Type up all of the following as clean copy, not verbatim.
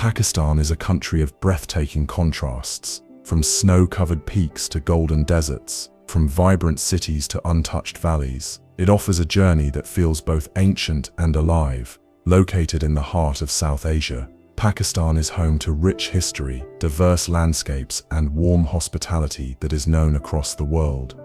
Pakistan is a country of breathtaking contrasts, from snow-covered peaks to golden deserts, from vibrant cities to untouched valleys. It offers a journey that feels both ancient and alive. Located in the heart of South Asia, Pakistan is home to rich history, diverse landscapes, and warm hospitality that is known across the world.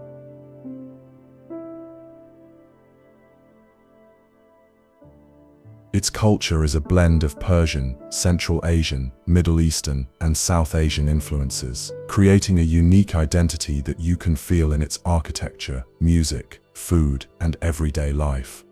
Its culture is a blend of Persian, Central Asian, Middle Eastern, and South Asian influences, creating a unique identity that you can feel in its architecture, music, food, and everyday life.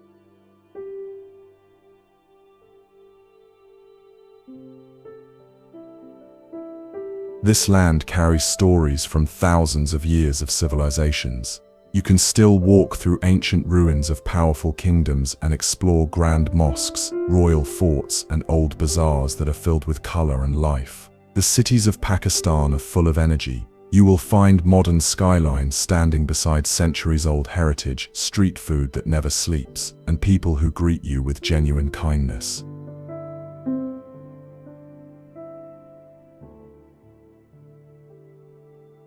This land carries stories from thousands of years of civilizations. You can still walk through ancient ruins of powerful kingdoms and explore grand mosques, royal forts, and old bazaars that are filled with color and life. The cities of Pakistan are full of energy. You will find modern skylines standing beside centuries-old heritage, street food that never sleeps, and people who greet you with genuine kindness.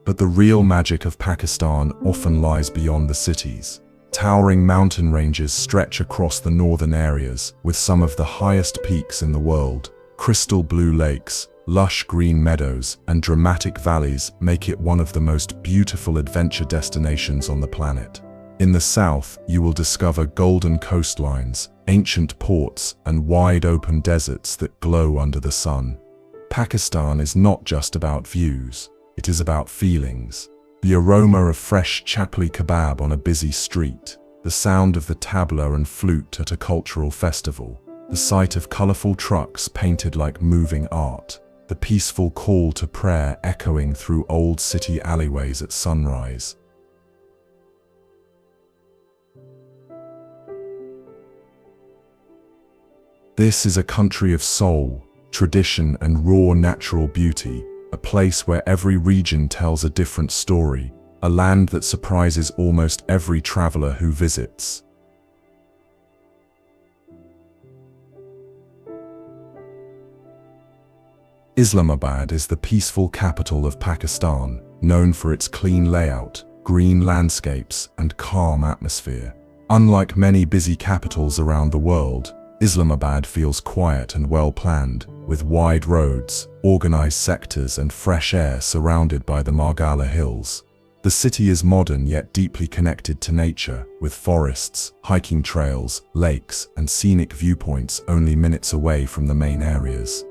But the real magic of Pakistan often lies beyond the cities. Towering mountain ranges stretch across the northern areas, with some of the highest peaks in the world. Crystal blue lakes, lush green meadows, and dramatic valleys make it one of the most beautiful adventure destinations on the planet. In the south, you will discover golden coastlines, ancient ports, and wide open deserts that glow under the sun. Pakistan is not just about views. It is about feelings. The aroma of fresh chapli kebab on a busy street, the sound of the tabla and flute at a cultural festival, the sight of colorful trucks painted like moving art, the peaceful call to prayer echoing through old city alleyways at sunrise. This is a country of soul, tradition, and raw natural beauty. A place where every region tells a different story, a land that surprises almost every traveler who visits. Islamabad is the peaceful capital of Pakistan, known for its clean layout, green landscapes, and calm atmosphere. Unlike many busy capitals around the world, Islamabad feels quiet and well-planned, with wide roads, organized sectors, and fresh air surrounded by the Margala Hills. The city is modern yet deeply connected to nature, with forests, hiking trails, lakes, and scenic viewpoints only minutes away from the main areas.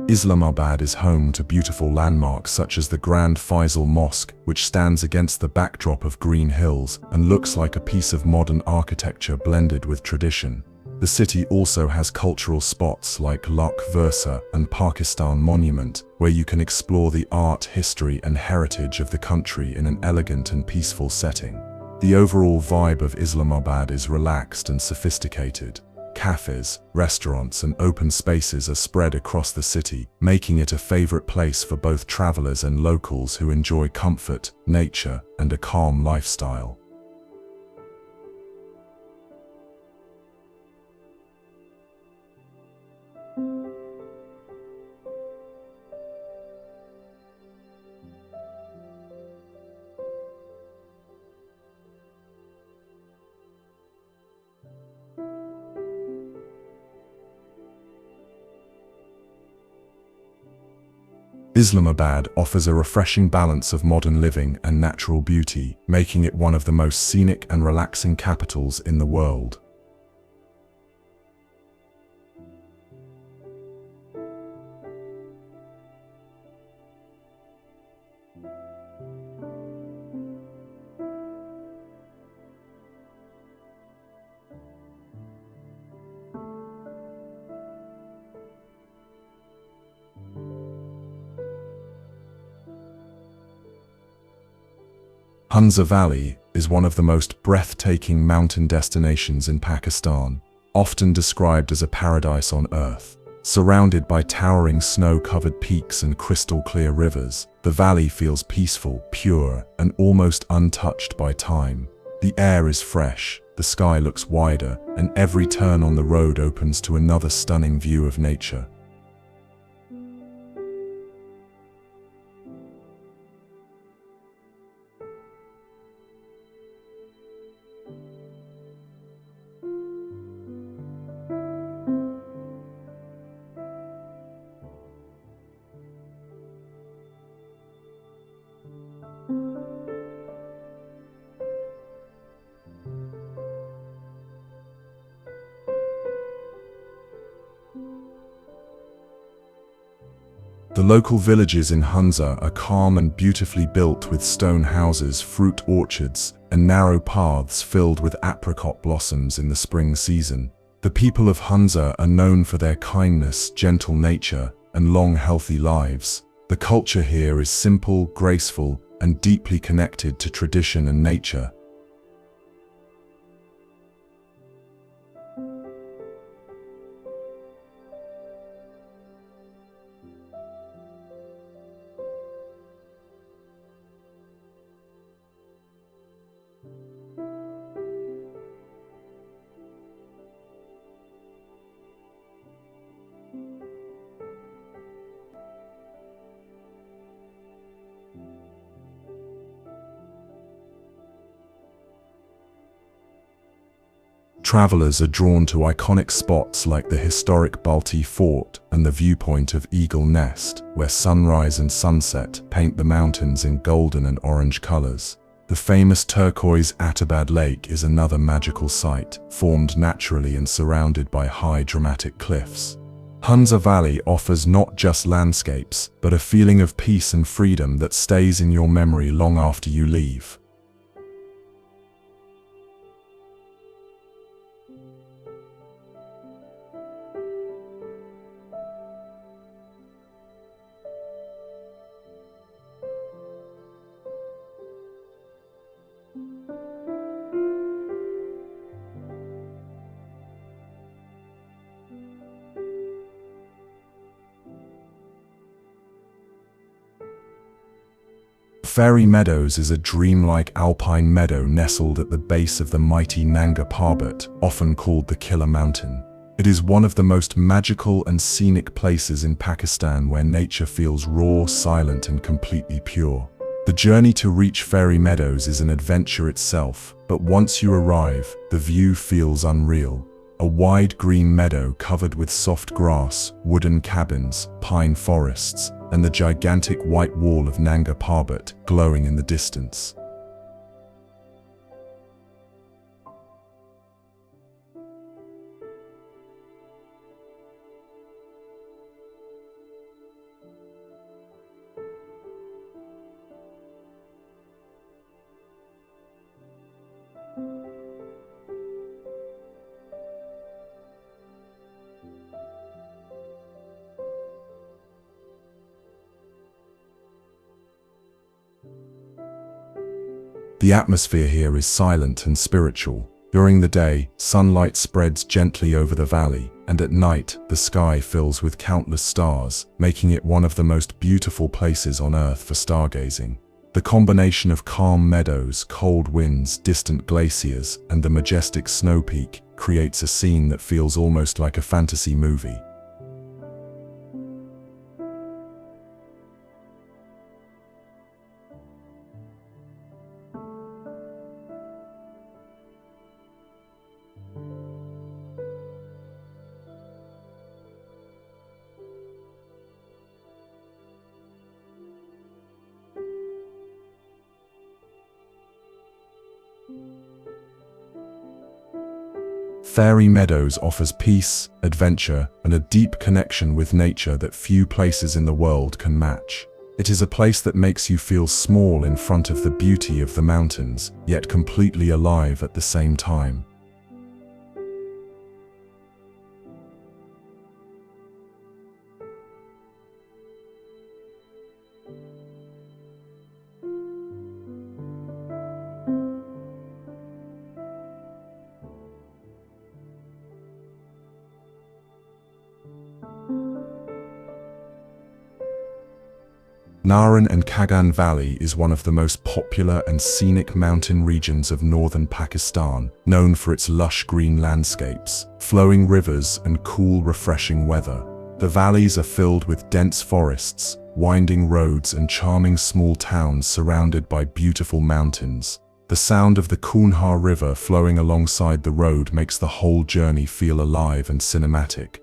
Islamabad is home to beautiful landmarks such as the Grand Faisal Mosque, which stands against the backdrop of green hills and looks like a piece of modern architecture blended with tradition. The city also has cultural spots like Lak Versa and Pakistan Monument, where you can explore the art, history, and heritage of the country in an elegant and peaceful setting. The overall vibe of Islamabad is relaxed and sophisticated. Cafes, restaurants, and open spaces are spread across the city, making it a favorite place for both travelers and locals who enjoy comfort, nature, and a calm lifestyle. Islamabad offers a refreshing balance of modern living and natural beauty, making it one of the most scenic and relaxing capitals in the world. Hunza Valley is one of the most breathtaking mountain destinations in Pakistan, often described as a paradise on earth. Surrounded by towering snow-covered peaks and crystal-clear rivers, the valley feels peaceful, pure, and almost untouched by time. The air is fresh, the sky looks wider, and every turn on the road opens to another stunning view of nature. The local villages in Hunza are calm and beautifully built with stone houses, fruit orchards, and narrow paths filled with apricot blossoms in the spring season. The people of Hunza are known for their kindness, gentle nature, and long, healthy lives. The culture here is simple, graceful, and deeply connected to tradition and nature. Travelers are drawn to iconic spots like the historic Balti Fort and the viewpoint of Eagle Nest, where sunrise and sunset paint the mountains in golden and orange colors. The famous turquoise Attabad Lake is another magical sight, formed naturally and surrounded by high dramatic cliffs. Hunza Valley offers not just landscapes, but a feeling of peace and freedom that stays in your memory long after you leave. Fairy Meadows is a dreamlike alpine meadow nestled at the base of the mighty Nanga Parbat, often called the Qila mountain. It is one of the most magical and scenic places in Pakistan where nature feels raw, silent, and completely pure. The journey to reach Fairy Meadows is an adventure itself, but once you arrive, the view feels unreal. A wide green meadow covered with soft grass, wooden cabins, pine forests, and the gigantic white wall of Nanga Parbat glowing in the distance. The atmosphere here is silent and spiritual. During the day, sunlight spreads gently over the valley, and at night, the sky fills with countless stars, making it one of the most beautiful places on earth for stargazing. The combination of calm meadows, cold winds, distant glaciers, and the majestic snow peak creates a scene that feels almost like a fantasy movie. Fairy Meadows offers peace, adventure, and a deep connection with nature that few places in the world can match. It is a place that makes you feel small in front of the beauty of the mountains, yet completely alive at the same time. Naran and Kaghan Valley is one of the most popular and scenic mountain regions of northern Pakistan, known for its lush green landscapes, flowing rivers, and cool, refreshing weather. The valleys are filled with dense forests, winding roads, and charming small towns surrounded by beautiful mountains. The sound of the Khunjerab River flowing alongside the road makes the whole journey feel alive and cinematic.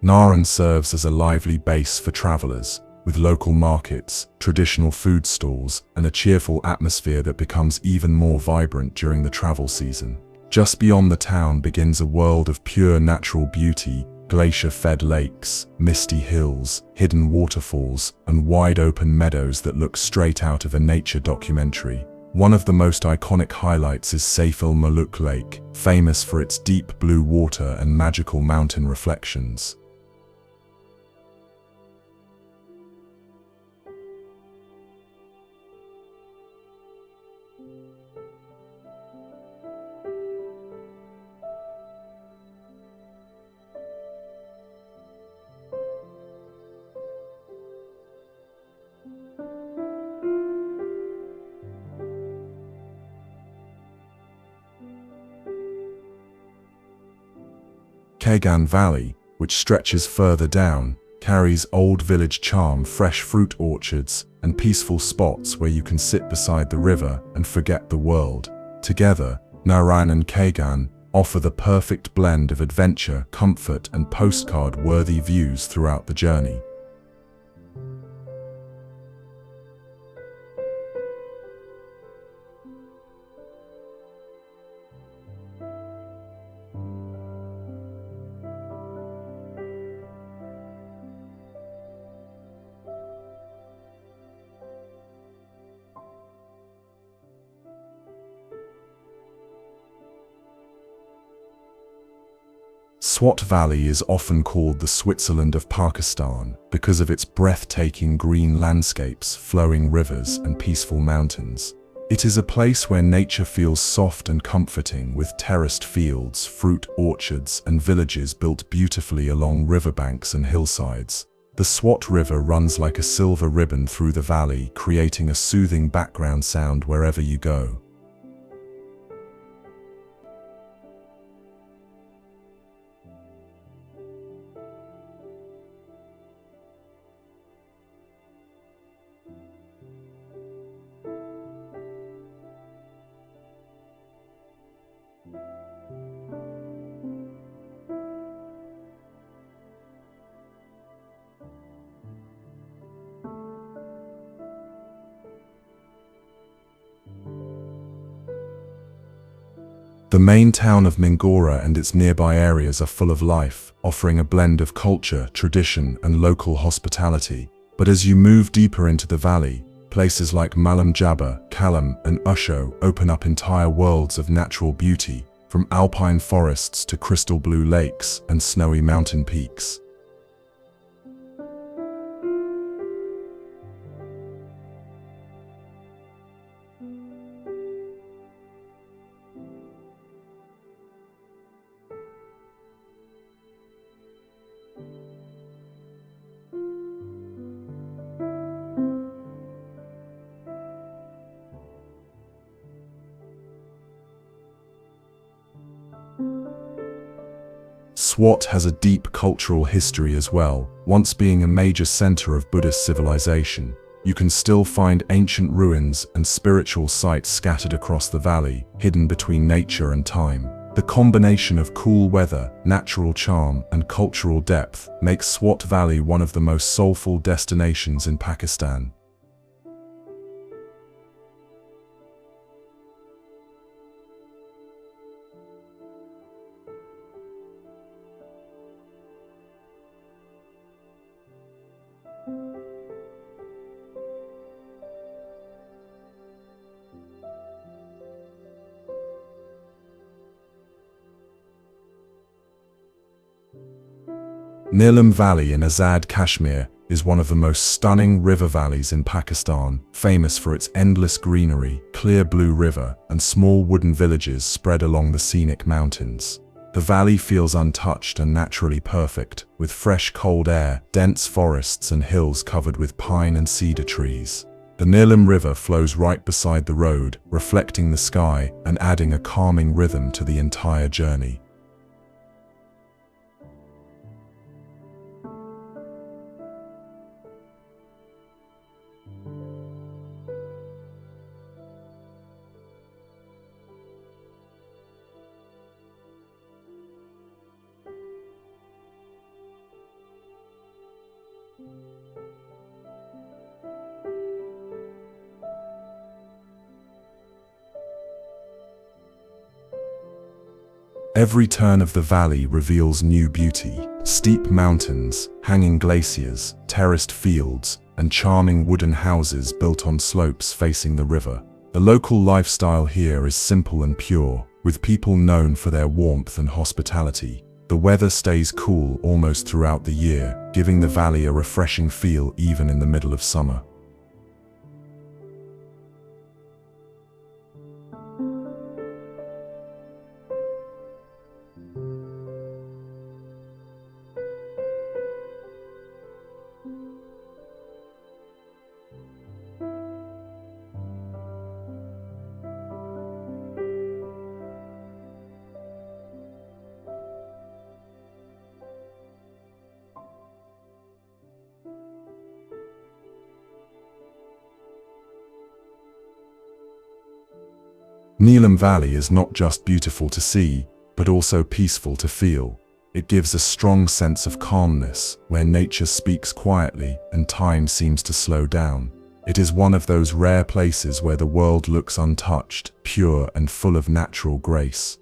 Naran serves as a lively base for travelers, with local markets, traditional food stalls, and a cheerful atmosphere that becomes even more vibrant during the travel season. Just beyond the town begins a world of pure natural beauty: glacier-fed lakes, misty hills, hidden waterfalls, and wide-open meadows that look straight out of a nature documentary. One of the most iconic highlights is Saif al-Muluk Lake, famous for its deep blue water and magical mountain reflections. Kaghan Valley, which stretches further down, carries old village charm, fresh fruit orchards, and peaceful spots where you can sit beside the river and forget the world. Together, Naran and Kaghan offer the perfect blend of adventure, comfort, and postcard-worthy views throughout the journey. Swat Valley is often called the Switzerland of Pakistan because of its breathtaking green landscapes, flowing rivers, and peaceful mountains. It is a place where nature feels soft and comforting, with terraced fields, fruit orchards, and villages built beautifully along riverbanks and hillsides. The Swat River runs like a silver ribbon through the valley, creating a soothing background sound wherever you go. The main town of Mingora and its nearby areas are full of life, offering a blend of culture, tradition, and local hospitality. But as you move deeper into the valley, places like Malam Jabba, Kalam, and Usho open up entire worlds of natural beauty, from alpine forests to crystal blue lakes and snowy mountain peaks. Swat has a deep cultural history as well. Once being a major center of Buddhist civilization, you can still find ancient ruins and spiritual sites scattered across the valley, hidden between nature and time. The combination of cool weather, natural charm, and cultural depth makes Swat Valley one of the most soulful destinations in Pakistan. Neelum Valley in Azad, Kashmir, is one of the most stunning river valleys in Pakistan, famous for its endless greenery, clear blue river, and small wooden villages spread along the scenic mountains. The valley feels untouched and naturally perfect, with fresh cold air, dense forests and hills covered with pine and cedar trees. The Neelum River flows right beside the road, reflecting the sky and adding a calming rhythm to the entire journey. Every turn of the valley reveals new beauty. Steep mountains, hanging glaciers, terraced fields, and charming wooden houses built on slopes facing the river. The local lifestyle here is simple and pure, with people known for their warmth and hospitality. The weather stays cool almost throughout the year, giving the valley a refreshing feel even in the middle of summer. Neelum Valley is not just beautiful to see, but also peaceful to feel. It gives a strong sense of calmness, where nature speaks quietly and time seems to slow down. It is one of those rare places where the world looks untouched, pure and full of natural grace.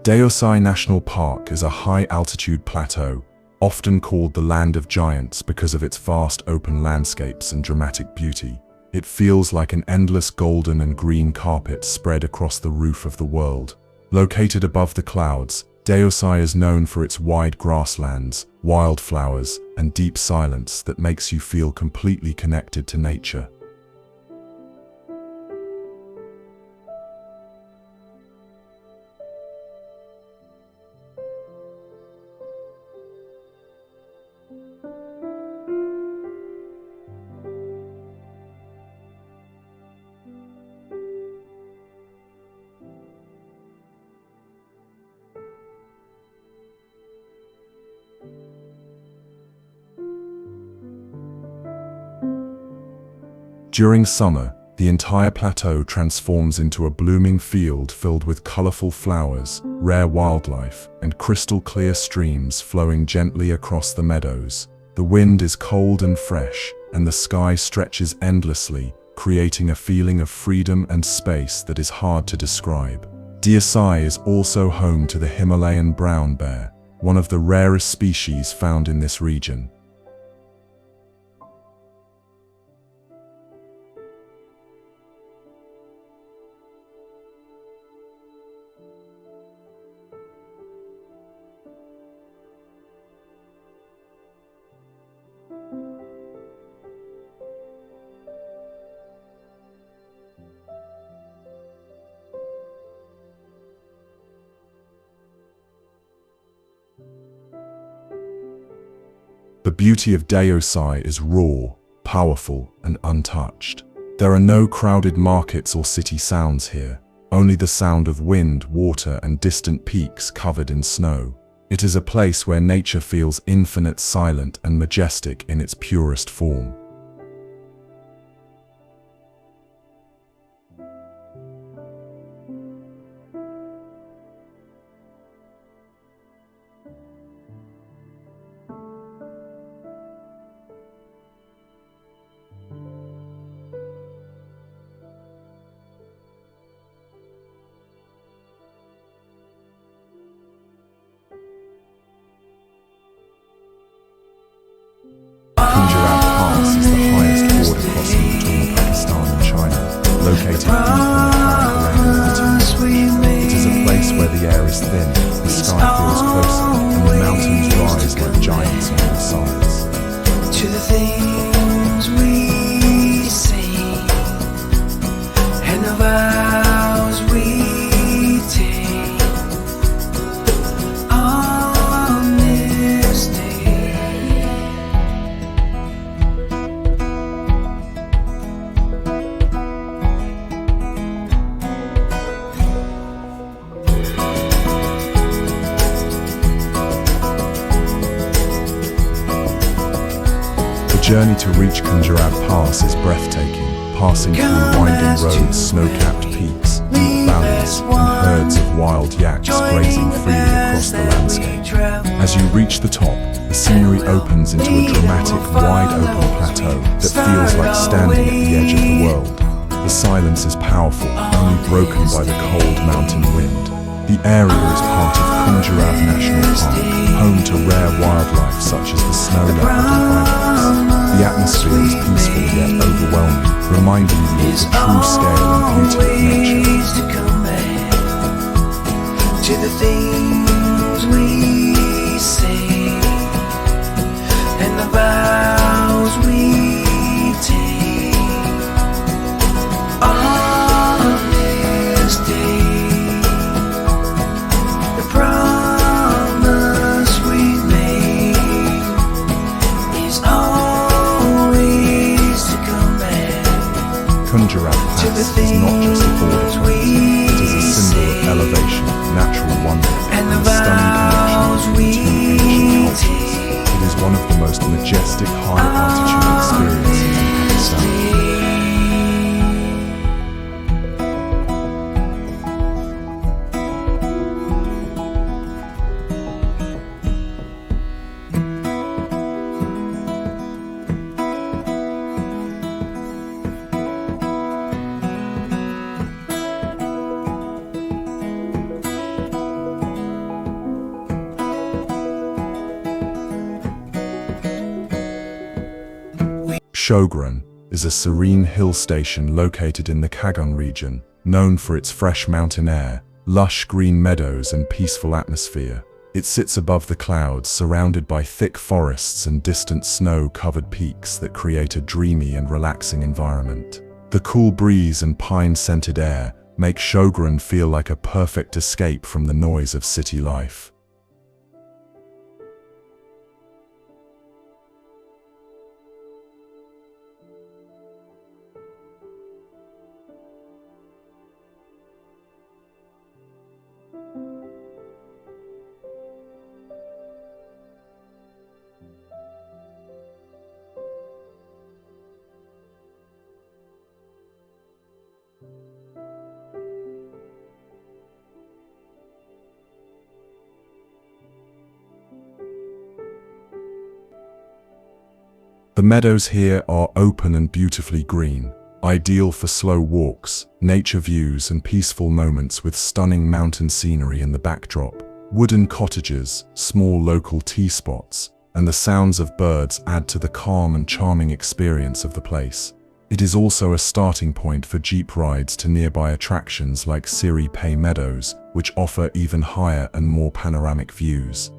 Deosai National Park is a high-altitude plateau, often called the Land of Giants because of its vast open landscapes and dramatic beauty. It feels like an endless golden and green carpet spread across the roof of the world. Located above the clouds, Deosai is known for its wide grasslands, wildflowers, and deep silence that makes you feel completely connected to nature. During summer, the entire plateau transforms into a blooming field filled with colorful flowers, rare wildlife, and crystal-clear streams flowing gently across the meadows. The wind is cold and fresh, and the sky stretches endlessly, creating a feeling of freedom and space that is hard to describe. Deosai is also home to the Himalayan brown bear, one of the rarest species found in this region. The beauty of Deosai is raw, powerful, and untouched. There are no crowded markets or city sounds here, only the sound of wind, water, and distant peaks covered in snow. It is a place where nature feels infinite, silent, and majestic in its purest form. located deep in the Karachi mountains. It is a place where the air is thin, the sky feels closer, and the mountains rise like giants on all sides. To the things we say and the vows we take on this day. The journey to reach Khunjerab Pass is breathtaking, passing through winding roads, snow-capped peaks, deep valleys, and herds of wild yaks grazing freely across the landscape. As you reach the top, the scenery opens into a dramatic, wide-open plateau that feels like standing at the edge of the world. The silence is powerful, only broken by the cold mountain wind. The area is part of Khunjerab National Park, home to rare wildlife such as the snow leopard and ibex. The atmosphere is peaceful yet overwhelming, reminding you of the true scale and beauty of nature. To come back to the things we say and the vows we take on this day. The promise we made is always to come back. Khunjerab Pass is not just a border point, it is a symbol of elevation, natural wonder, and a stunning connection between two ancient cultures. It is one of the most majestic high-altitude experiences in Pakistan. Shogran is a serene hill station located in the Kaghan region, known for its fresh mountain air, lush green meadows and peaceful atmosphere. It sits above the clouds, surrounded by thick forests and distant snow-covered peaks that create a dreamy and relaxing environment. The cool breeze and pine-scented air make Shogran feel like a perfect escape from the noise of city life. The meadows here are open and beautifully green, ideal for slow walks, nature views, and peaceful moments with stunning mountain scenery in the backdrop. Wooden cottages, small local tea spots, and the sounds of birds add to the calm and charming experience of the place. It is also a starting point for jeep rides to nearby attractions like Serene Meadows, which offer even higher and more panoramic views.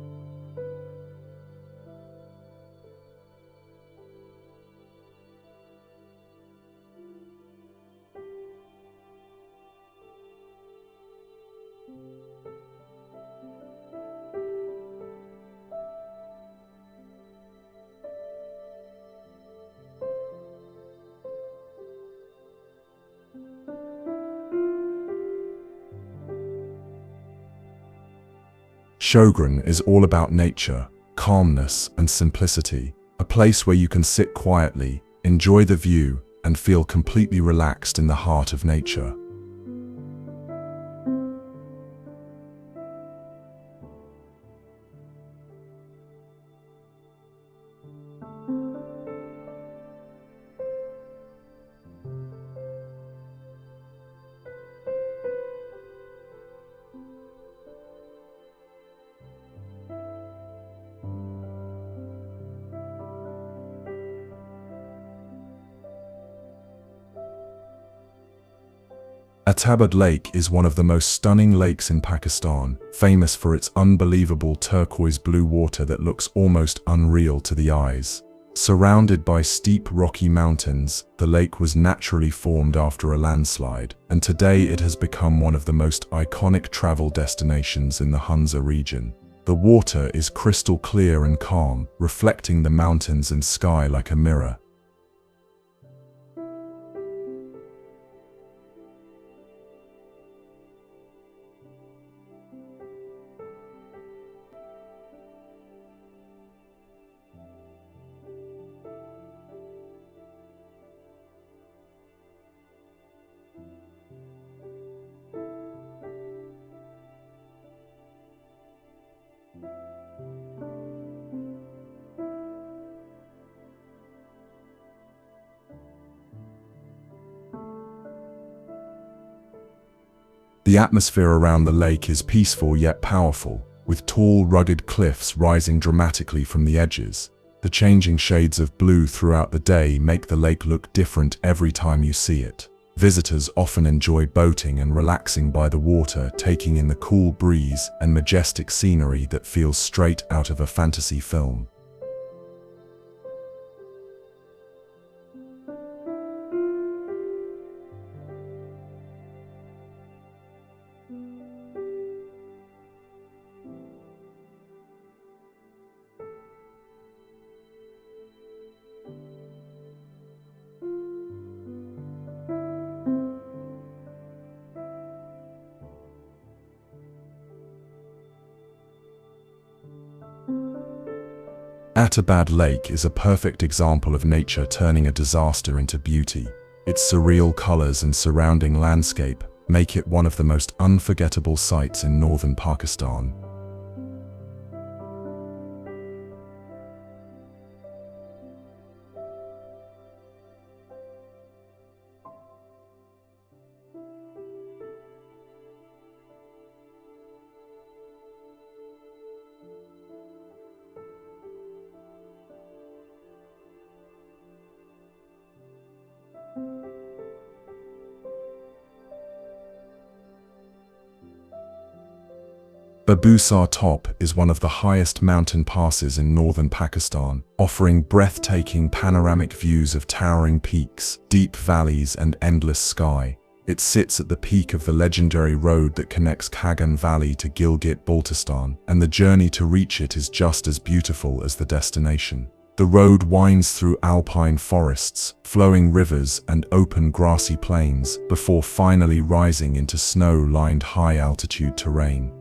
Shogran is all about nature, calmness, and simplicity, a place where you can sit quietly, enjoy the view, and feel completely relaxed in the heart of nature. Attabad Lake is one of the most stunning lakes in Pakistan, famous for its unbelievable turquoise blue water that looks almost unreal to the eyes. Surrounded by steep rocky mountains, the lake was naturally formed after a landslide, and today it has become one of the most iconic travel destinations in the Hunza region. The water is crystal clear and calm, reflecting the mountains and sky like a mirror. The atmosphere around the lake is peaceful yet powerful, with tall, rugged cliffs rising dramatically from the edges. The changing shades of blue throughout the day make the lake look different every time you see it. Visitors often enjoy boating and relaxing by the water, taking in the cool breeze and majestic scenery that feels straight out of a fantasy film. Attabad Lake is a perfect example of nature turning a disaster into beauty. Its surreal colors and surrounding landscape make it one of the most unforgettable sights in northern Pakistan. Babusar Top is one of the highest mountain passes in northern Pakistan, offering breathtaking panoramic views of towering peaks, deep valleys, and endless sky. It sits at the peak of the legendary road that connects Kaghan Valley to Gilgit-Baltistan, and the journey to reach it is just as beautiful as the destination. The road winds through alpine forests, flowing rivers, and open grassy plains before finally rising into snow-lined high-altitude terrain.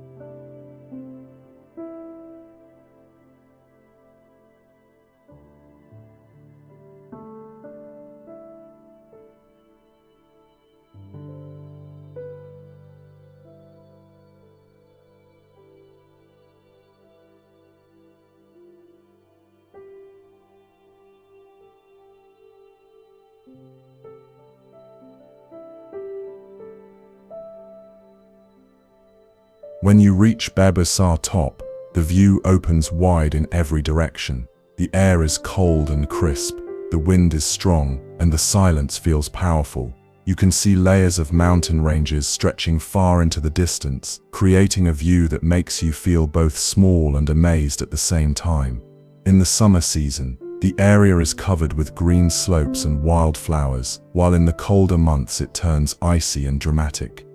When you reach Babusar Top, the view opens wide in every direction. The air is cold and crisp, the wind is strong, and the silence feels powerful. You can see layers of mountain ranges stretching far into the distance, creating a view that makes you feel both small and amazed at the same time. In the summer season, the area is covered with green slopes and wildflowers, while in the colder months it turns icy and dramatic.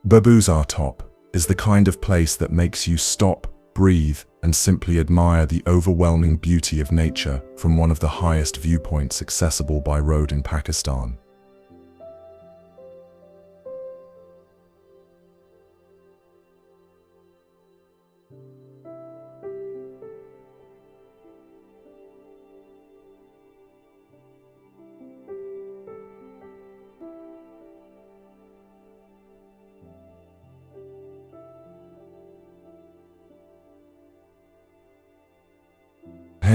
Babusar Top is the kind of place that makes you stop, breathe, and simply admire the overwhelming beauty of nature from one of the highest viewpoints accessible by road in Pakistan.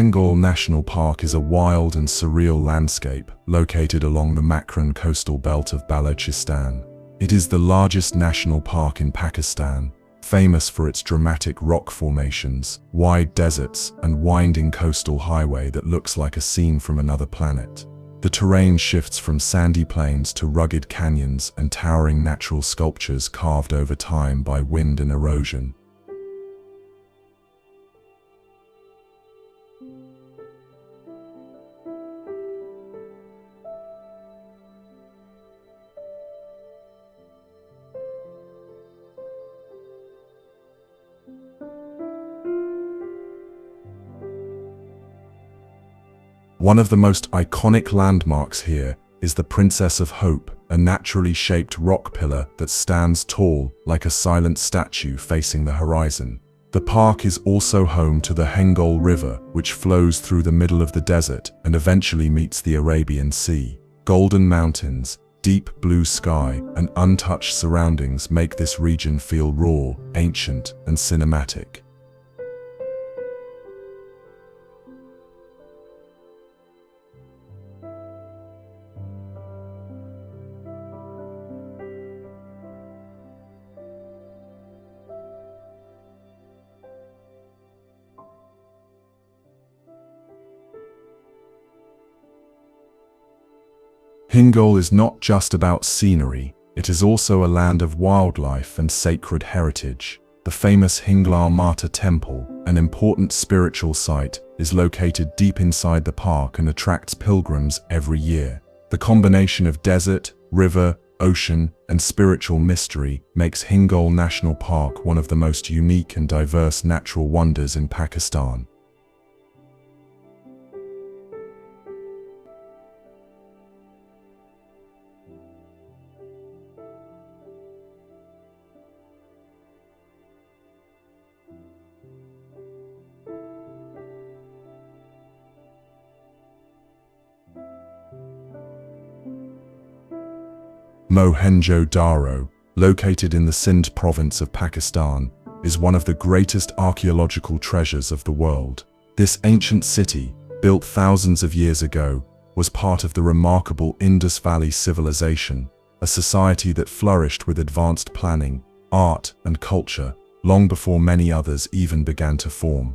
Hingol National Park is a wild and surreal landscape located along the Naran coastal belt of Balochistan. It is the largest national park in Pakistan, famous for its dramatic rock formations, wide deserts, and winding coastal highway that looks like a scene from another planet. The terrain shifts from sandy plains to rugged canyons and towering natural sculptures carved over time by wind and erosion. One of the most iconic landmarks here is the Princess of Hope, a naturally shaped rock pillar that stands tall like a silent statue facing the horizon. The park is also home to the Hingol River, which flows through the middle of the desert and eventually meets the Arabian Sea. Golden mountains, deep blue sky, and untouched surroundings make this region feel raw, ancient, and cinematic. Hingol is not just about scenery, it is also a land of wildlife and sacred heritage. The famous Hinglar Mata Temple, an important spiritual site, is located deep inside the park and attracts pilgrims every year. The combination of desert, river, ocean, and spiritual mystery makes Hingol National Park one of the most unique and diverse natural wonders in Pakistan. Mohenjo-daro, located in the Sindh province of Pakistan, is one of the greatest archaeological treasures of the world. This ancient city, built thousands of years ago, was part of the remarkable Indus Valley civilization, a society that flourished with advanced planning, art, and culture, long before many others even began to form.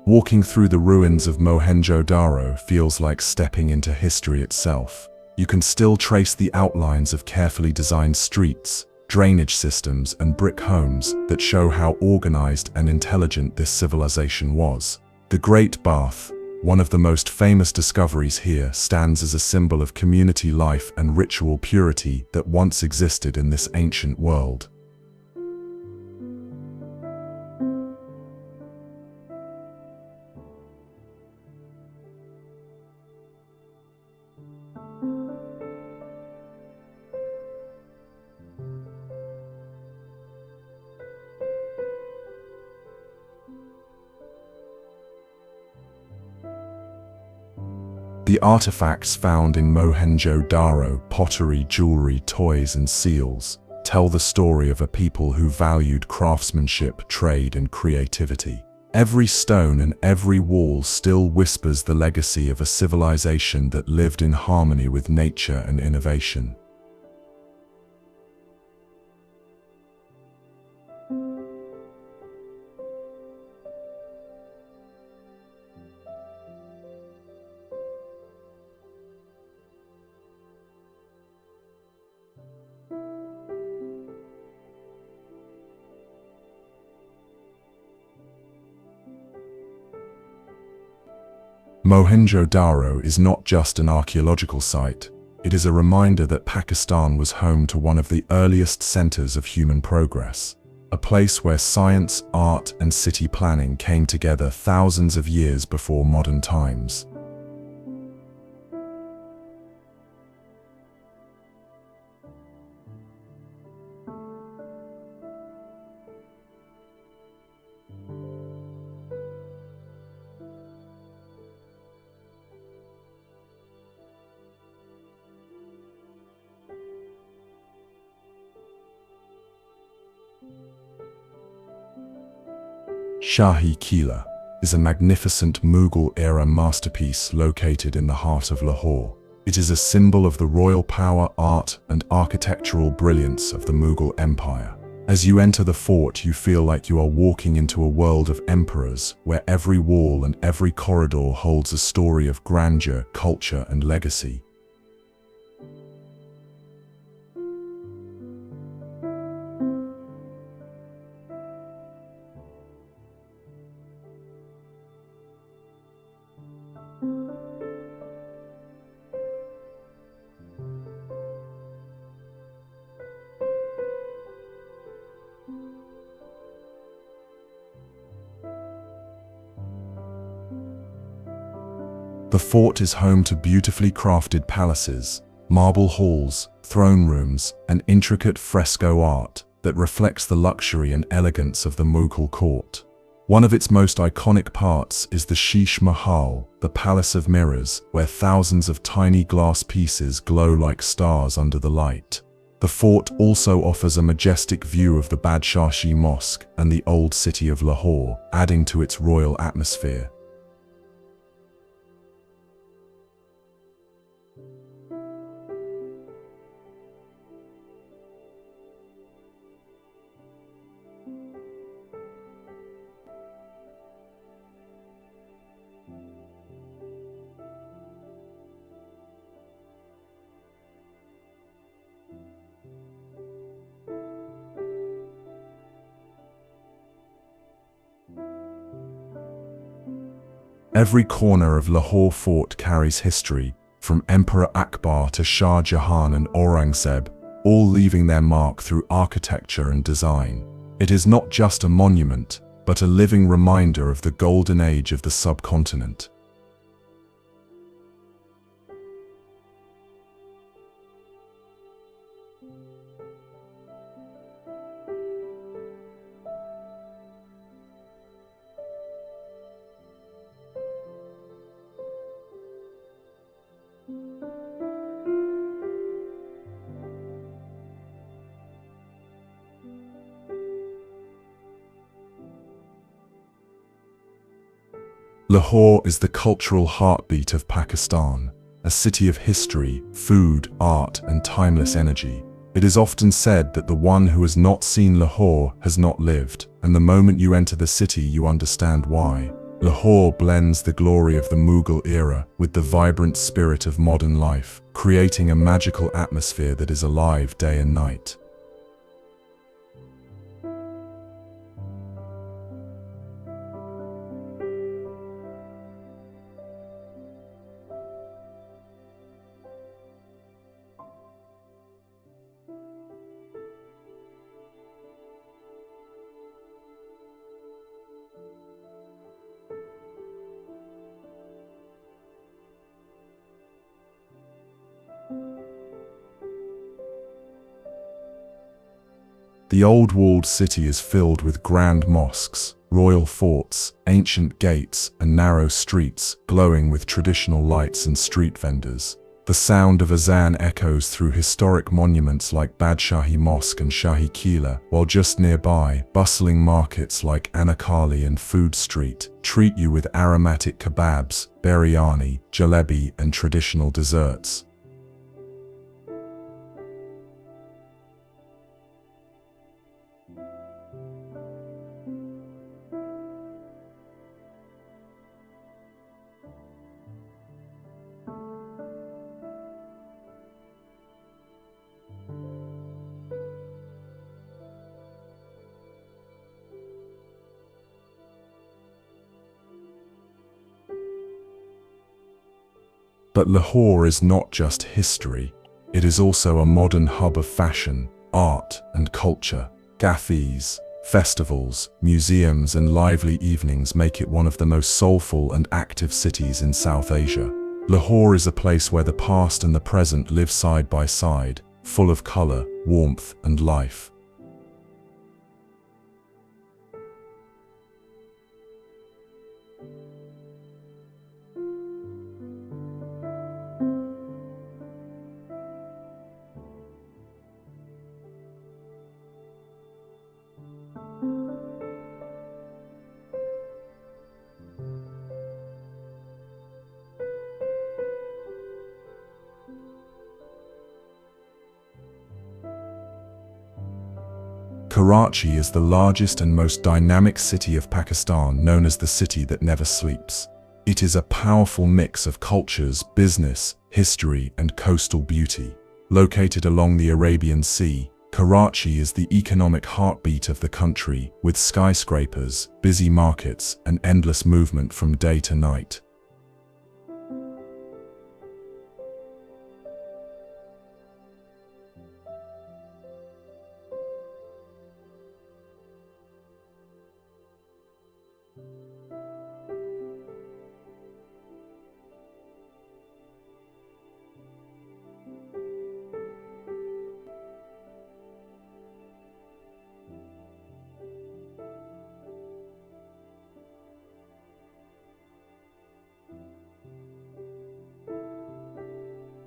Walking through the ruins of Mohenjo-daro feels like stepping into history itself. You can still trace the outlines of carefully designed streets, drainage systems, and brick homes that show how organized and intelligent this civilization was. The Great Bath, one of the most famous discoveries here, stands as a symbol of community life and ritual purity that once existed in this ancient world. The artifacts found in Mohenjo-daro, pottery, jewelry, toys, and seals, tell the story of a people who valued craftsmanship, trade, and creativity. Every stone and every wall still whispers the legacy of a civilization that lived in harmony with nature and innovation. Mohenjo-daro is not just an archaeological site, it is a reminder that Pakistan was home to one of the earliest centers of human progress, a place where science, art, and city planning came together thousands of years before modern times. Shahi Qila. is a magnificent Mughal-era masterpiece located in the heart of Lahore. It is a symbol of the royal power, art, and architectural brilliance of the Mughal Empire. As you enter the fort, you feel like you are walking into a world of emperors, where every wall and every corridor holds a story of grandeur, culture, and legacy. The fort is home to beautifully crafted palaces, marble halls, throne rooms, and intricate fresco art that reflects the luxury and elegance of the Mughal court. One of its most iconic parts is the Sheesh Mahal, the Palace of Mirrors, where thousands of tiny glass pieces glow like stars under the light. The fort also offers a majestic view of the Badshahi Mosque and the old city of Lahore, adding to its royal atmosphere. Every corner of Lahore Fort carries history, from Emperor Akbar to Shah Jahan and Aurangzeb, all leaving their mark through architecture and design. It is not just a monument, but a living reminder of the golden age of the subcontinent. Lahore is the cultural heartbeat of Pakistan, a city of history, food, art, and timeless energy. It is often said that the one who has not seen Lahore has not lived, and the moment you enter the city you understand why. Lahore blends the glory of the Mughal era with the vibrant spirit of modern life, creating a magical atmosphere that is alive day and night. The old walled city is filled with grand mosques, royal forts, ancient gates, and narrow streets glowing with traditional lights and street vendors. The sound of Azan echoes through historic monuments like Badshahi Mosque and Shahi Qila, while just nearby, bustling markets like Anakali and Food Street treat you with aromatic kebabs, biryani, jalebi, and traditional desserts. But Lahore is not just history, it is also a modern hub of fashion, art, and culture. Cafes, festivals, museums, and lively evenings make it one of the most soulful and active cities in South Asia. Lahore is a place where the past and the present live side by side, full of color, warmth, and life. Karachi is the largest and most dynamic city of Pakistan, known as the city that never sleeps. It is a powerful mix of cultures, business, history, and coastal beauty. Located along the Arabian Sea, Karachi is the economic heartbeat of the country, with skyscrapers, busy markets, and endless movement from day to night.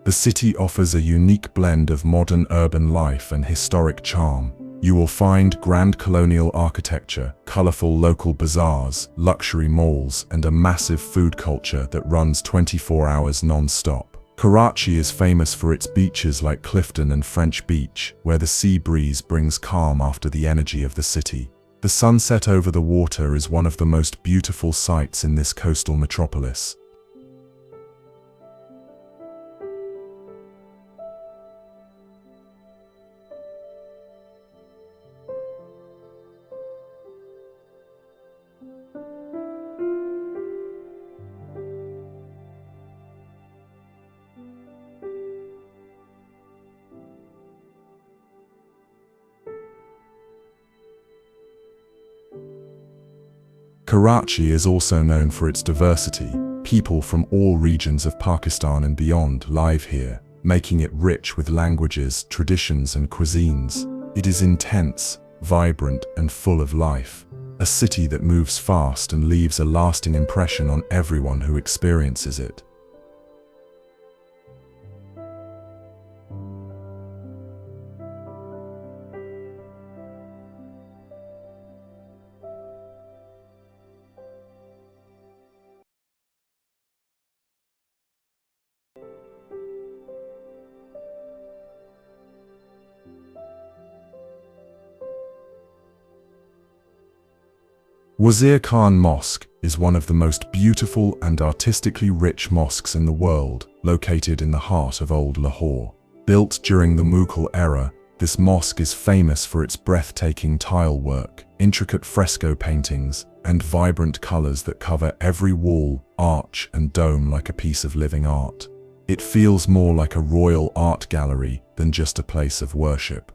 The city offers a unique blend of modern urban life and historic charm. You will find grand colonial architecture, colorful local bazaars, luxury malls, and a massive food culture that runs 24 hours non-stop. Karachi is famous for its beaches like Clifton and French Beach, where the sea breeze brings calm after the energy of the city. The sunset over the water is one of the most beautiful sights in this coastal metropolis. Karachi is also known for its diversity. People from all regions of Pakistan and beyond live here, making it rich with languages, traditions, and cuisines. It is intense, vibrant, and full of life. A city that moves fast and leaves a lasting impression on everyone who experiences it. Wazir Khan Mosque is one of the most beautiful and artistically rich mosques in the world, located in the heart of Old Lahore. Built during the Mughal era, this mosque is famous for its breathtaking tile work, intricate fresco paintings, and vibrant colors that cover every wall, arch, and dome like a piece of living art. It feels more like a royal art gallery than just a place of worship.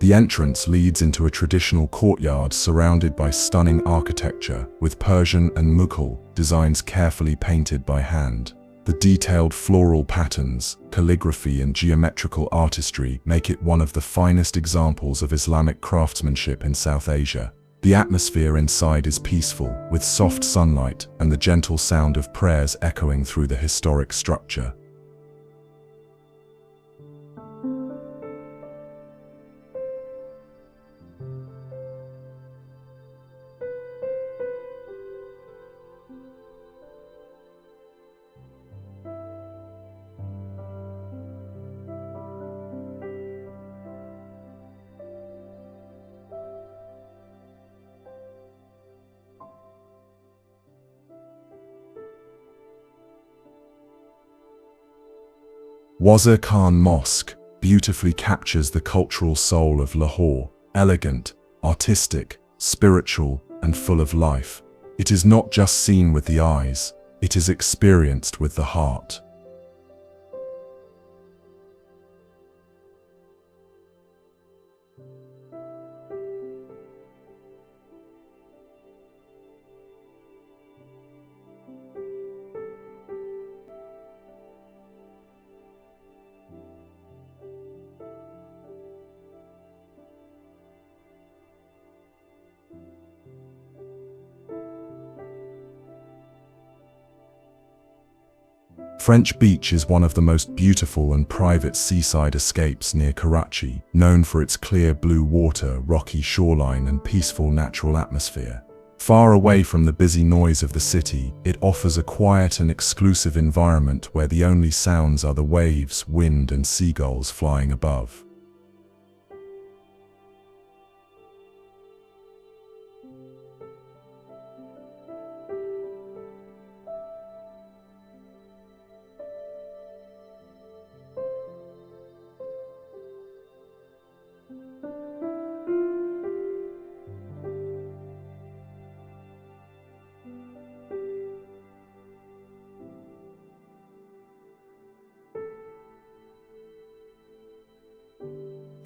The entrance leads into a traditional courtyard surrounded by stunning architecture, with Persian and Mughal designs carefully painted by hand. The detailed floral patterns, calligraphy, and geometrical artistry make it one of the finest examples of Islamic craftsmanship in South Asia. The atmosphere inside is peaceful, with soft sunlight and the gentle sound of prayers echoing through the historic structure. Wazir Khan Mosque beautifully captures the cultural soul of Lahore, elegant, artistic, spiritual, and full of life. It is not just seen with the eyes, it is experienced with the heart. French Beach is one of the most beautiful and private seaside escapes near Karachi, known for its clear blue water, rocky shoreline, and peaceful natural atmosphere. Far away from the busy noise of the city, it offers a quiet and exclusive environment where the only sounds are the waves, wind, and seagulls flying above.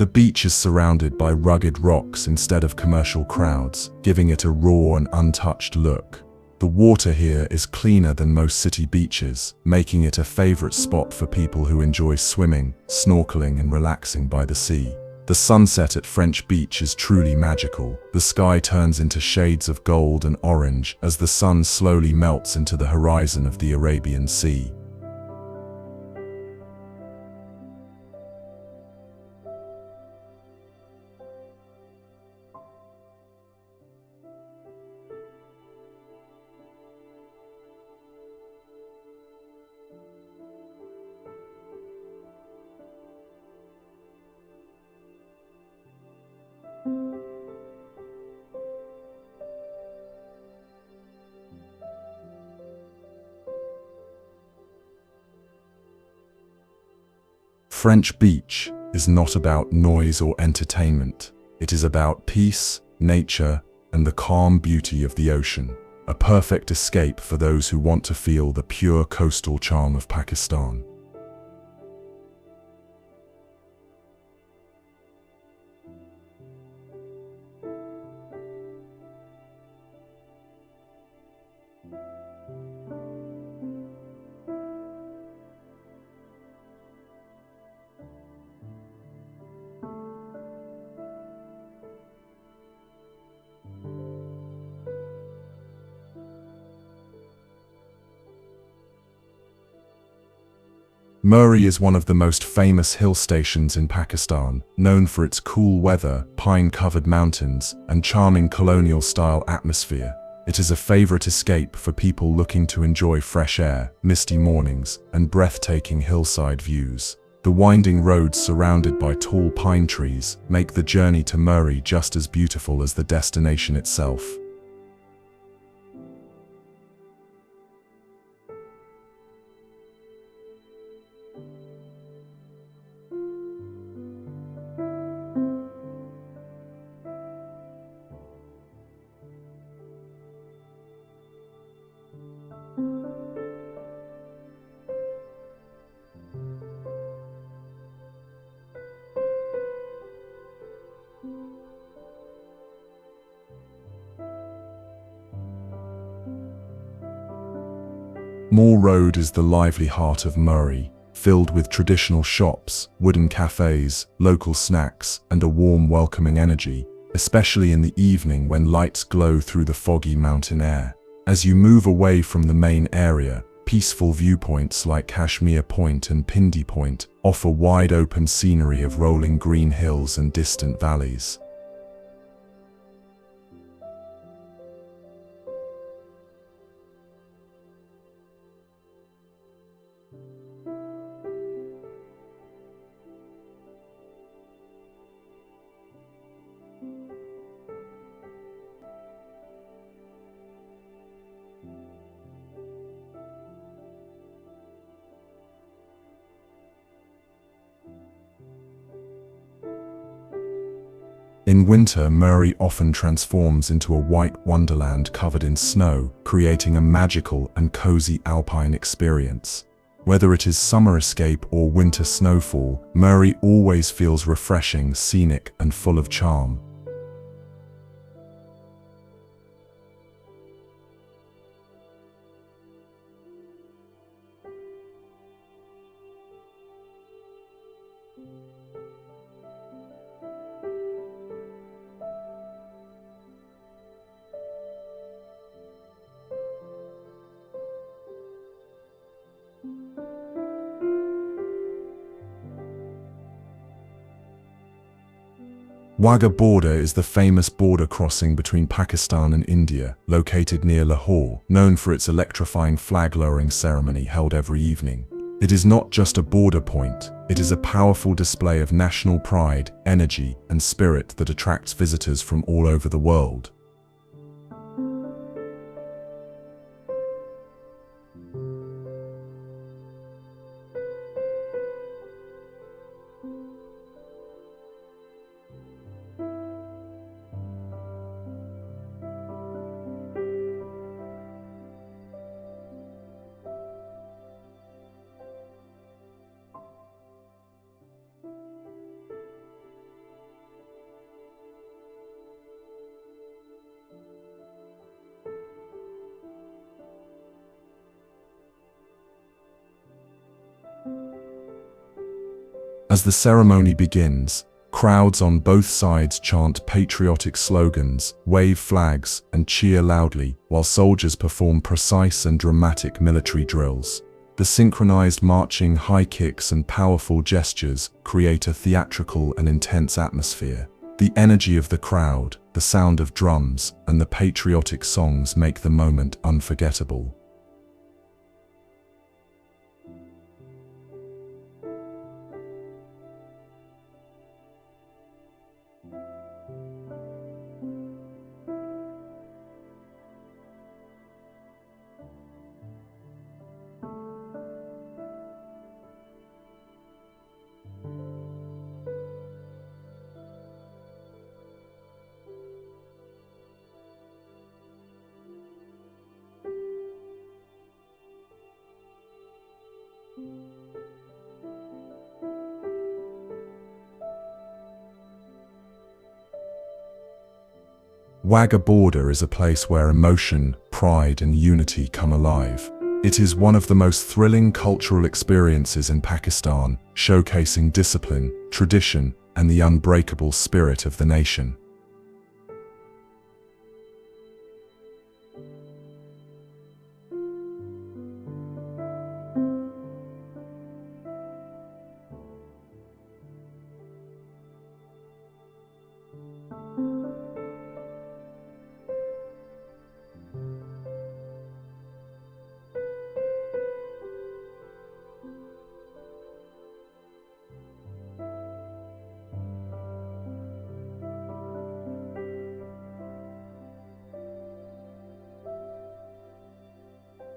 The beach is surrounded by rugged rocks instead of commercial crowds, giving it a raw and untouched look. The water here is cleaner than most city beaches, making it a favorite spot for people who enjoy swimming, snorkeling, and relaxing by the sea. The sunset at French Beach is truly magical. The sky turns into shades of gold and orange as the sun slowly melts into the horizon of the Arabian Sea. French Beach is not about noise or entertainment. It is about peace, nature, and the calm beauty of the ocean. A perfect escape for those who want to feel the pure coastal charm of Pakistan. Murree is one of the most famous hill stations in Pakistan, known for its cool weather, pine-covered mountains, and charming colonial-style atmosphere. It is a favorite escape for people looking to enjoy fresh air, misty mornings, and breathtaking hillside views. The winding roads surrounded by tall pine trees make the journey to Murree just as beautiful as the destination itself. Moor Road is the lively heart of Murree, filled with traditional shops, wooden cafes, local snacks, and a warm, welcoming energy, especially in the evening when lights glow through the foggy mountain air. As you move away from the main area, peaceful viewpoints like Kashmir Point and Pindi Point offer wide open scenery of rolling green hills and distant valleys. In winter, Murree often transforms into a white wonderland covered in snow, creating a magical and cozy alpine experience. Whether it is summer escape or winter snowfall, Murree always feels refreshing, scenic, and full of charm. Wagah border is the famous border crossing between Pakistan and India, located near Lahore, known for its electrifying flag-lowering ceremony held every evening. It is not just a border point, it is a powerful display of national pride, energy, and spirit that attracts visitors from all over the world. As the ceremony begins, crowds on both sides chant patriotic slogans, wave flags, and cheer loudly, while soldiers perform precise and dramatic military drills. The synchronized marching, high kicks, and powerful gestures create a theatrical and intense atmosphere. The energy of the crowd, the sound of drums, and the patriotic songs make the moment unforgettable. Wagah border is a place where emotion, pride, and unity come alive. It is one of the most thrilling cultural experiences in Pakistan, showcasing discipline, tradition, and the unbreakable spirit of the nation.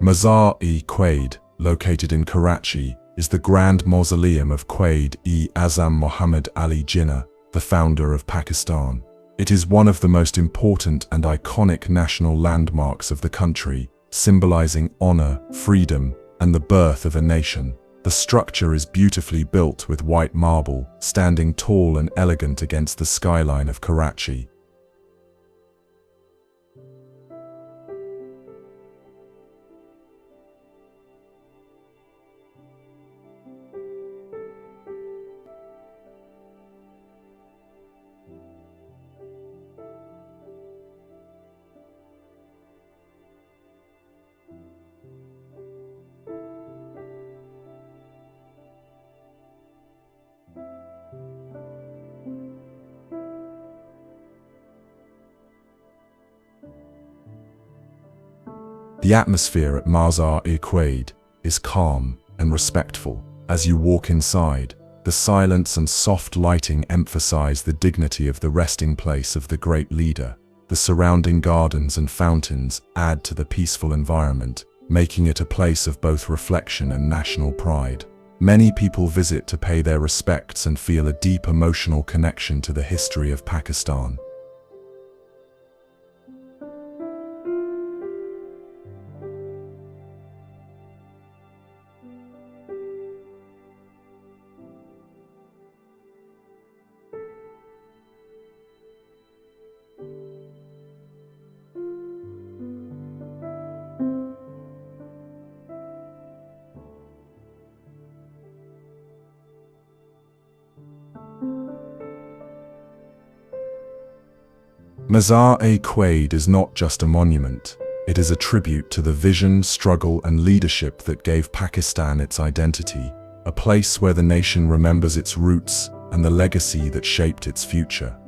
Mazar-e-Quaid, located in Karachi, is the grand mausoleum of Quaid-e-Azam Muhammad Ali Jinnah, the founder of Pakistan. It is one of the most important and iconic national landmarks of the country, symbolizing honor, freedom, and the birth of a nation. The structure is beautifully built with white marble, standing tall and elegant against the skyline of Karachi. The atmosphere at Mazar-e-Quaid is calm and respectful. As you walk inside, the silence and soft lighting emphasize the dignity of the resting place of the great leader. The surrounding gardens and fountains add to the peaceful environment, making it a place of both reflection and national pride. Many people visit to pay their respects and feel a deep emotional connection to the history of Pakistan. Mazar-e-Quaid is not just a monument, it is a tribute to the vision, struggle, and leadership that gave Pakistan its identity, a place where the nation remembers its roots and the legacy that shaped its future.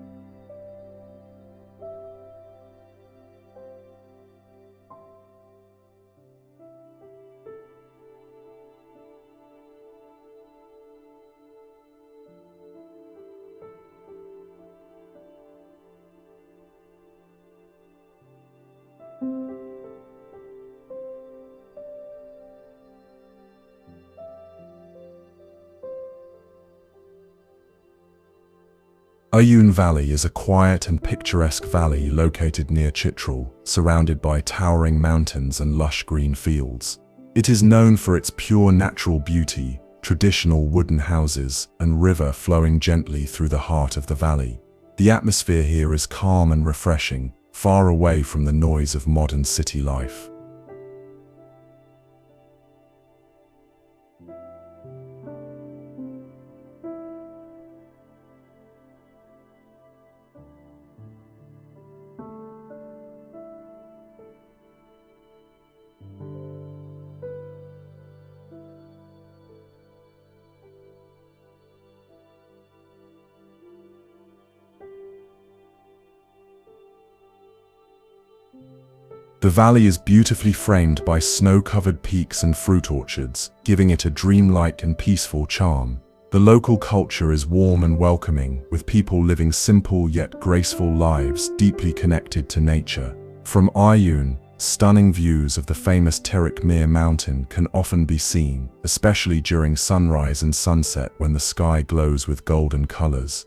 Ayun Valley is a quiet and picturesque valley located near Chitral, surrounded by towering mountains and lush green fields. It is known for its pure natural beauty, traditional wooden houses, and river flowing gently through the heart of the valley. The atmosphere here is calm and refreshing, far away from the noise of modern city life. The valley is beautifully framed by snow-covered peaks and fruit orchards, giving it a dreamlike and peaceful charm. The local culture is warm and welcoming, with people living simple yet graceful lives deeply connected to nature. From Ayun, stunning views of the famous Terik Mir mountain can often be seen, especially during sunrise and sunset when the sky glows with golden colors.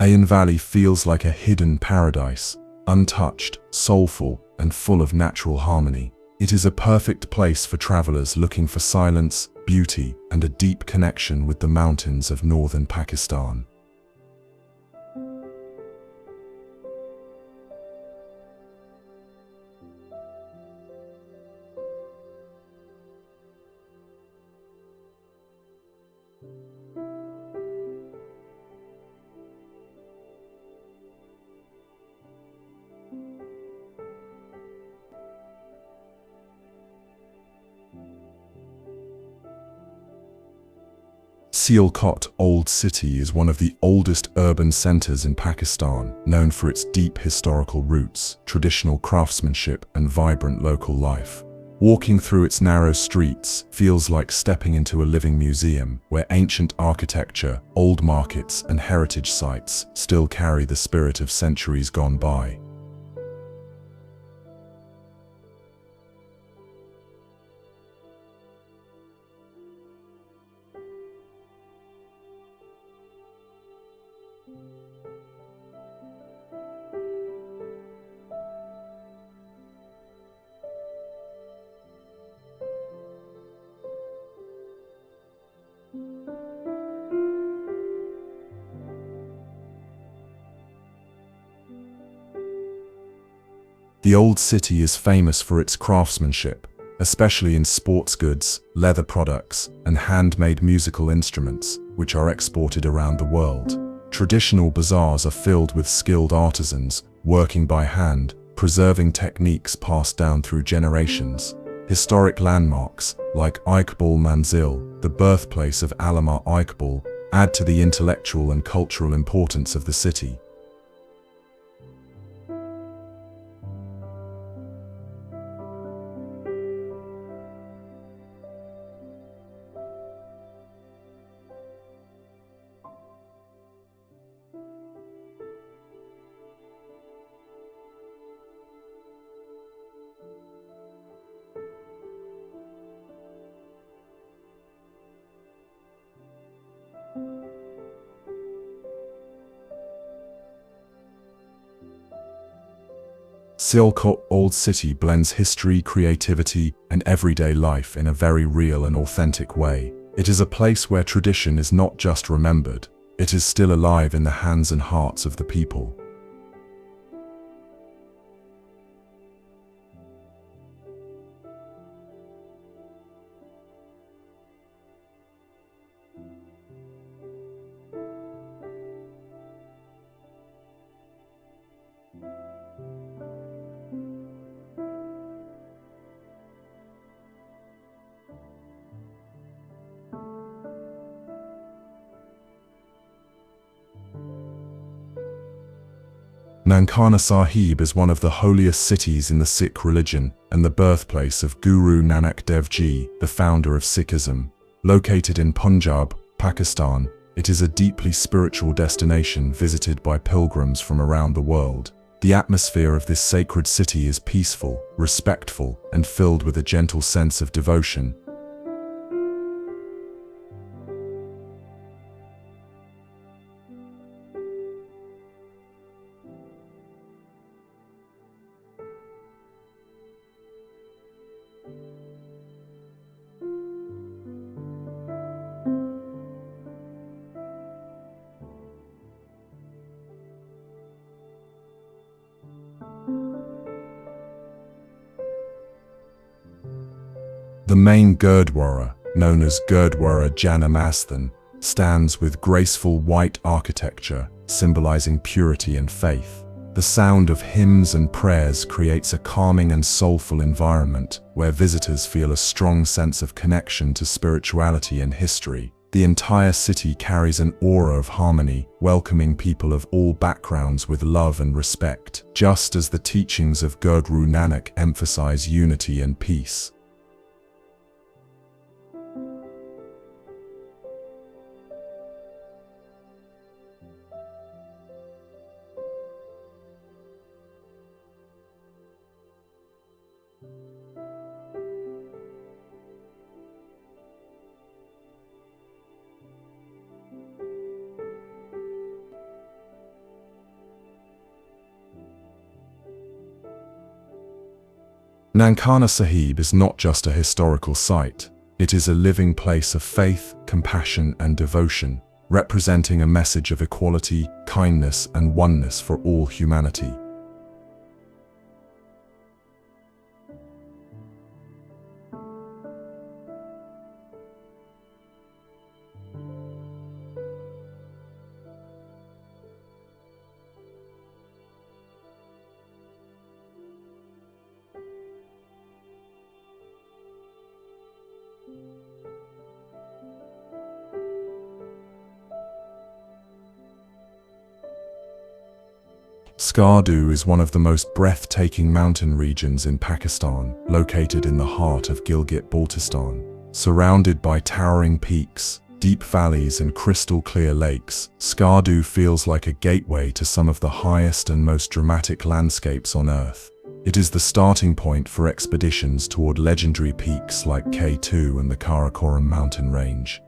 Ayun Valley feels like a hidden paradise, untouched, soulful, and full of natural harmony. It is a perfect place for travelers looking for silence, beauty, and a deep connection with the mountains of northern Pakistan. Sialkot Old City is one of the oldest urban centers in Pakistan, known for its deep historical roots, traditional craftsmanship, and vibrant local life. Walking through its narrow streets feels like stepping into a living museum, where ancient architecture, old markets, and heritage sites still carry the spirit of centuries gone by. The old city is famous for its craftsmanship, especially in sports goods, leather products, and handmade musical instruments, which are exported around the world. Traditional bazaars are filled with skilled artisans, working by hand, preserving techniques passed down through generations. Historic landmarks, like Iqbal Manzil, the birthplace of Allama Iqbal, add to the intellectual and cultural importance of the city. Sialkot Old City blends history, creativity, and everyday life in a very real and authentic way. It is a place where tradition is not just remembered, it is still alive in the hands and hearts of the people. Nankana Sahib is one of the holiest cities in the Sikh religion and the birthplace of Guru Nanak Dev Ji, the founder of Sikhism. Located in Punjab, Pakistan, it is a deeply spiritual destination visited by pilgrims from around the world. The atmosphere of this sacred city is peaceful, respectful, and filled with a gentle sense of devotion. The main Gurdwara, known as Gurdwara Janamasthan, stands with graceful white architecture, symbolizing purity and faith. The sound of hymns and prayers creates a calming and soulful environment where visitors feel a strong sense of connection to spirituality and history. The entire city carries an aura of harmony, welcoming people of all backgrounds with love and respect, just as the teachings of Guru Nanak emphasize unity and peace. Nankana Sahib is not just a historical site, it is a living place of faith, compassion, and devotion, representing a message of equality, kindness, and oneness for all humanity. Skardu is one of the most breathtaking mountain regions in Pakistan, located in the heart of Gilgit-Baltistan. Surrounded by towering peaks, deep valleys and crystal-clear lakes, Skardu feels like a gateway to some of the highest and most dramatic landscapes on Earth. It is the starting point for expeditions toward legendary peaks like K2 and the Karakoram mountain range.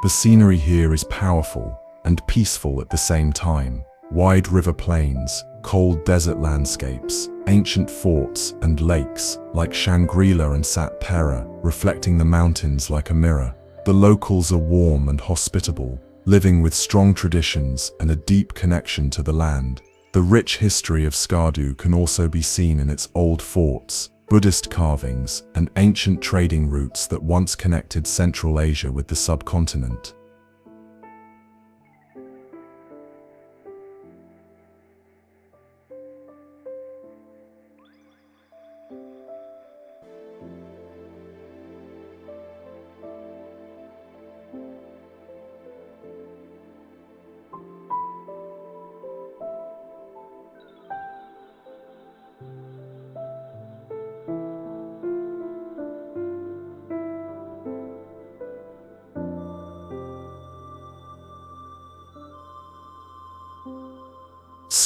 The scenery here is powerful and peaceful at the same time. Wide river plains, cold desert landscapes, ancient forts and lakes like Shangri-La and Satpura, reflecting the mountains like a mirror. The locals are warm and hospitable, living with strong traditions and a deep connection to the land. The rich history of Skardu can also be seen in its old forts, Buddhist carvings, and ancient trading routes that once connected Central Asia with the subcontinent.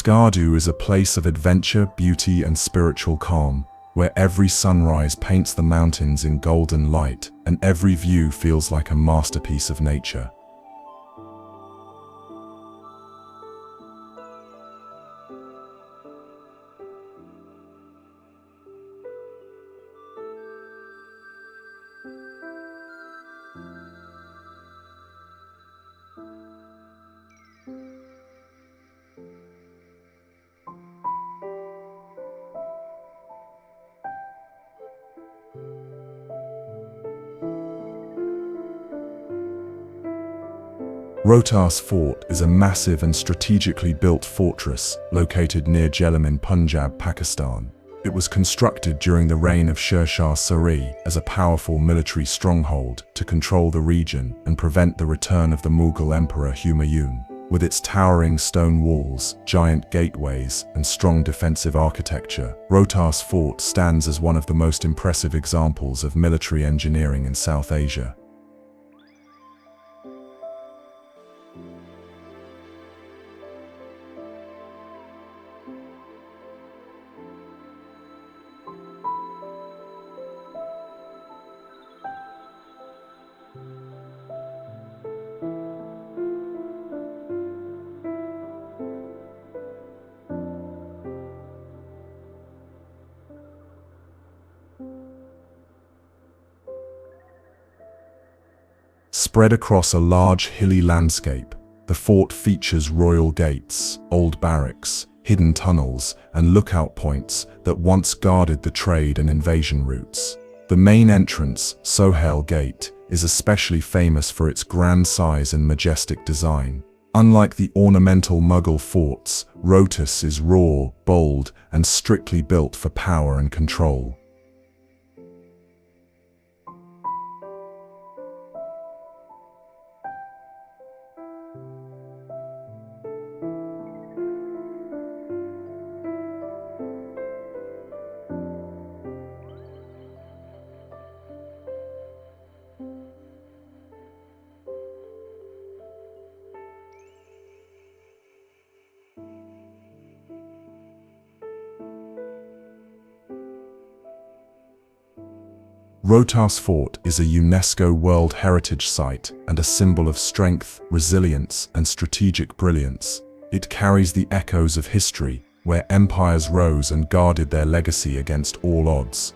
Skardu is a place of adventure, beauty, and spiritual calm, where every sunrise paints the mountains in golden light and every view feels like a masterpiece of nature. Rohtas Fort is a massive and strategically built fortress located near Jhelum in Punjab, Pakistan. It was constructed during the reign of Sher Shah Suri as a powerful military stronghold to control the region and prevent the return of the Mughal Emperor Humayun. With its towering stone walls, giant gateways, and strong defensive architecture, Rohtas Fort stands as one of the most impressive examples of military engineering in South Asia. Spread across a large hilly landscape, the fort features royal gates, old barracks, hidden tunnels, and lookout points that once guarded the trade and invasion routes. The main entrance, Sohail Gate, is especially famous for its grand size and majestic design. Unlike the ornamental Mughal forts, Rohtas is raw, bold, and strictly built for power and control. Rohtas Fort is a UNESCO World Heritage Site and a symbol of strength, resilience, and strategic brilliance. It carries the echoes of history, where empires rose and guarded their legacy against all odds.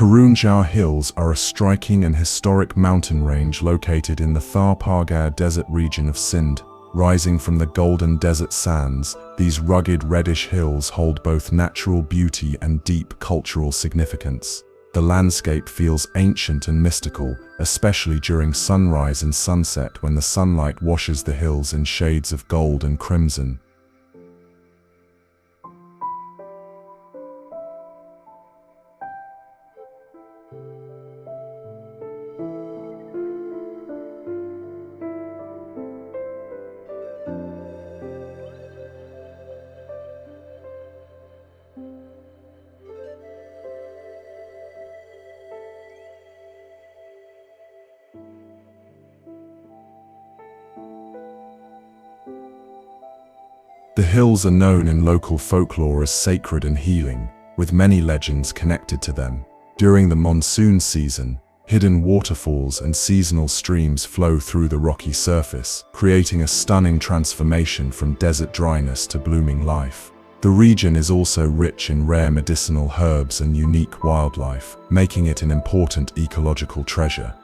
Karoonjhar Hills are a striking and historic mountain range located in the Thar Pargar desert region of Sindh. Rising from the golden desert sands, these rugged reddish hills hold both natural beauty and deep cultural significance. The landscape feels ancient and mystical, especially during sunrise and sunset when the sunlight washes the hills in shades of gold and crimson. The hills are known in local folklore as sacred and healing, with many legends connected to them. During the monsoon season, hidden waterfalls and seasonal streams flow through the rocky surface, creating a stunning transformation from desert dryness to blooming life. The region is also rich in rare medicinal herbs and unique wildlife, making it an important ecological treasure.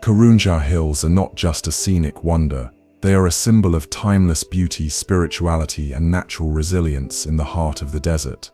Karoonjhar Hills are not just a scenic wonder, they are a symbol of timeless beauty, spirituality, and natural resilience in the heart of the desert.